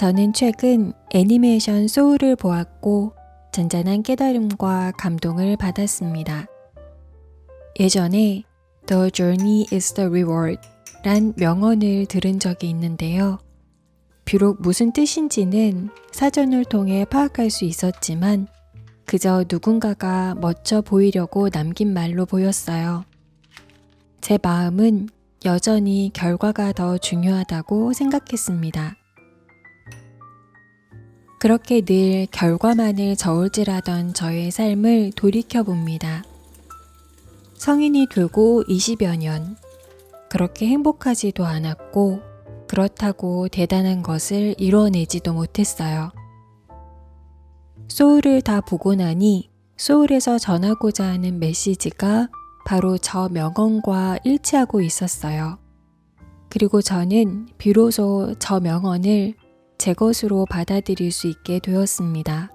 저는 최근 애니메이션 소울을 보았고 잔잔한 깨달음과 감동을 받았습니다. 예전에 The journey is the reward 란 명언을 들은 적이 있는데요. 비록 무슨 뜻인지는 사전을 통해 파악할 수 있었지만 그저 누군가가 멋져 보이려고 남긴 말로 보였어요. 제 마음은 여전히 결과가 더 중요하다고 생각했습니다. 그렇게 늘 결과만을 저울질하던 저의 삶을 돌이켜봅니다. 성인이 되고 20여 년, 그렇게 행복하지도 않았고 그렇다고 대단한 것을 이뤄내지도 못했어요. 소울을 다 보고 나니 소울에서 전하고자 하는 메시지가 바로 저 명언과 일치하고 있었어요. 그리고 저는 비로소 저 명언을 제 것으로 받아들일 수 있게 되었습니다.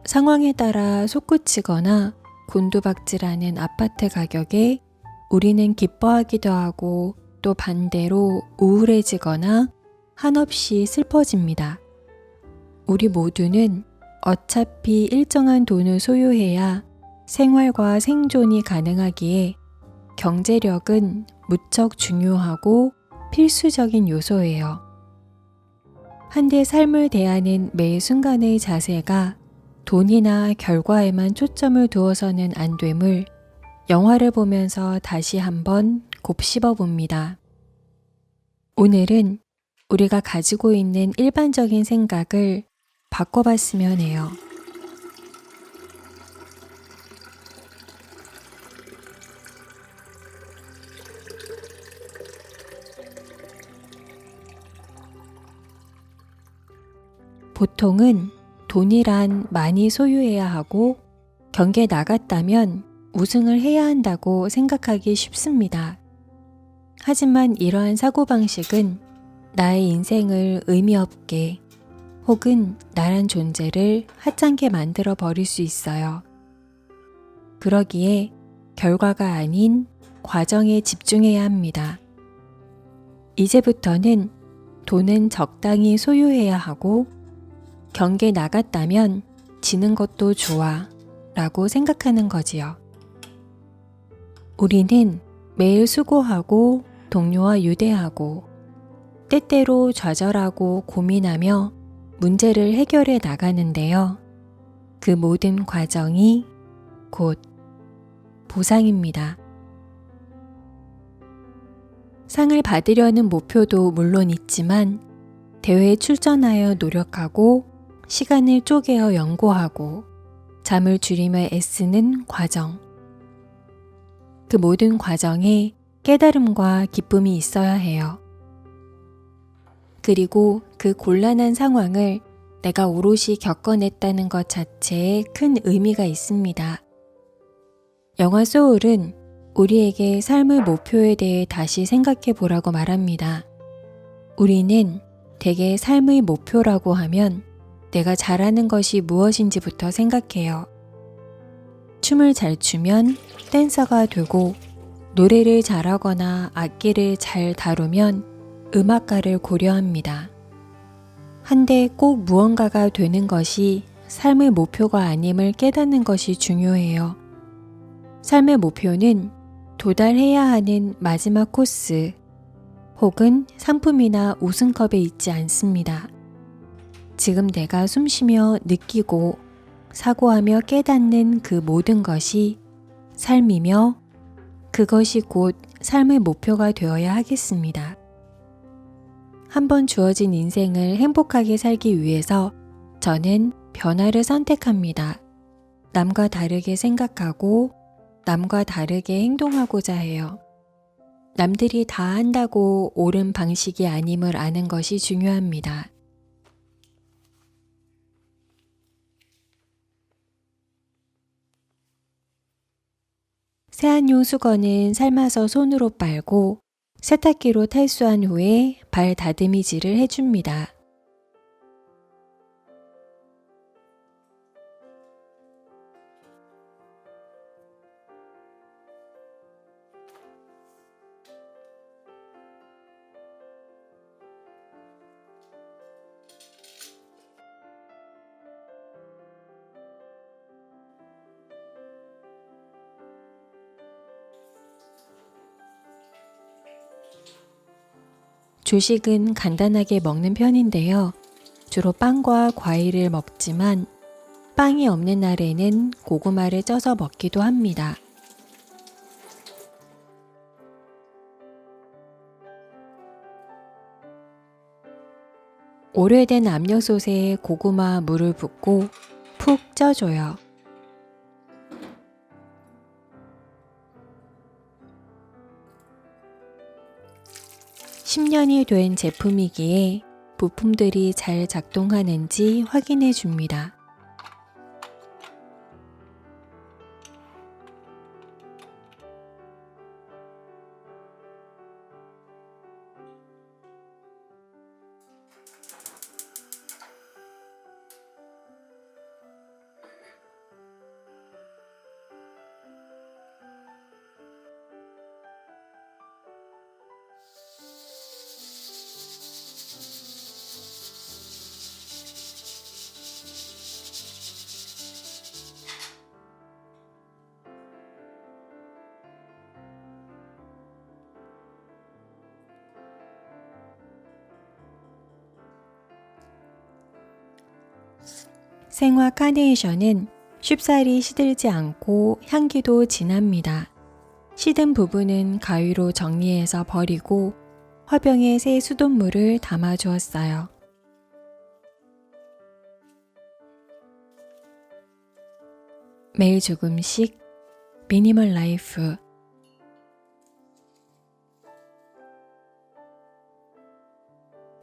상황에 따라 솟구치거나 곤두박질하는 아파트 가격에 우리는 기뻐하기도 하고 또 반대로 우울해지거나 한없이 슬퍼집니다. 우리 모두는 어차피 일정한 돈을 소유해야 생활과 생존이 가능하기에 경제력은 무척 중요하고 필수적인 요소예요. 한데 삶을 대하는 매 순간의 자세가 돈이나 결과에만 초점을 두어서는 안 됨을 영화를 보면서 다시 한번 곱씹어 봅니다. 오늘은 우리가 가지고 있는 일반적인 생각을 바꿔봤으면 해요. 보통은 돈이란 많이 소유해야 하고 경기에 나갔다면 우승을 해야 한다고 생각하기 쉽습니다. 하지만 이러한 사고방식은 나의 인생을 의미 없게 혹은 나란 존재를 하찮게 만들어 버릴 수 있어요. 그러기에 결과가 아닌 과정에 집중해야 합니다. 이제부터는 돈은 적당히 소유해야 하고 경기에 나갔다면 지는 것도 좋아 라고 생각하는 거지요. 우리는 매일 수고하고 동료와 유대하고 때때로 좌절하고 고민하며 문제를 해결해 나가는데요. 그 모든 과정이 곧 보상입니다. 상을 받으려는 목표도 물론 있지만 대회에 출전하여 노력하고 시간을 쪼개어 연구하고 잠을 줄이며 애쓰는 과정. 그 모든 과정에 깨달음과 기쁨이 있어야 해요. 그리고 그 곤란한 상황을 내가 오롯이 겪어냈다는 것 자체에 큰 의미가 있습니다. 영화 소울은 우리에게 삶의 목표에 대해 다시 생각해 보라고 말합니다. 우리는 대개 삶의 목표라고 하면 내가 잘하는 것이 무엇인지부터 생각해요. 춤을 잘 추면 댄서가 되고 노래를 잘하거나 악기를 잘 다루면 음악가를 고려합니다. 한데 꼭 무언가가 되는 것이 삶의 목표가 아님을 깨닫는 것이 중요해요. 삶의 목표는 도달해야 하는 마지막 코스 혹은 상품이나 우승컵에 있지 않습니다. 지금 내가 숨쉬며 느끼고 사고하며 깨닫는 그 모든 것이 삶이며 그것이 곧 삶의 목표가 되어야 하겠습니다. 한번 주어진 인생을 행복하게 살기 위해서 저는 변화를 선택합니다. 남과 다르게 생각하고 남과 다르게 행동하고자 해요. 남들이 다 한다고 옳은 방식이 아님을 아는 것이 중요합니다. 세안용 수건은 삶아서 손으로 빨고 세탁기로 탈수한 후에 발 다듬이질을 해줍니다. 조식은 간단하게 먹는 편인데요. 주로 빵과 과일을 먹지만 빵이 없는 날에는 고구마를 쪄서 먹기도 합니다. 오래된 압력솥에 고구마 물을 붓고 푹 쪄줘요. 10년이 된 제품이기에 부품들이 잘 작동하는지 확인해 줍니다. 생화 카네이션은 쉽사리 시들지 않고 향기도 진합니다. 시든 부분은 가위로 정리해서 버리고 화병에 새 수돗물을 담아 주었어요. 매일 조금씩 미니멀라이프.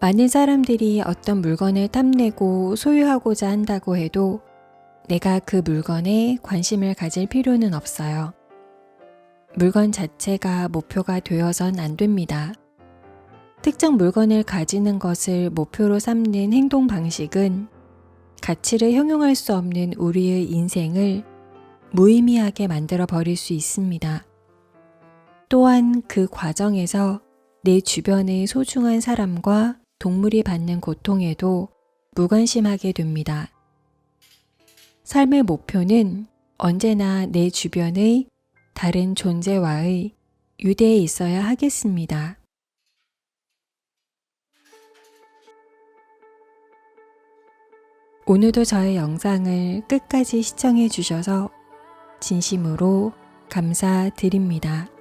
많은 사람들이 어떤 물건을 탐내고 소유하고자 한다고 해도 내가 그 물건에 관심을 가질 필요는 없어요. 물건 자체가 목표가 되어선 안 됩니다. 특정 물건을 가지는 것을 목표로 삼는 행동 방식은 가치를 형용할 수 없는 우리의 인생을 무의미하게 만들어 버릴 수 있습니다. 또한 그 과정에서 내 주변의 소중한 사람과 동물이 받는 고통에도 무관심하게 됩니다. 삶의 목표는 언제나 내 주변의 다른 존재와의 유대에 있어야 하겠습니다. 오늘도 저의 영상을 끝까지 시청해 주셔서 진심으로 감사드립니다.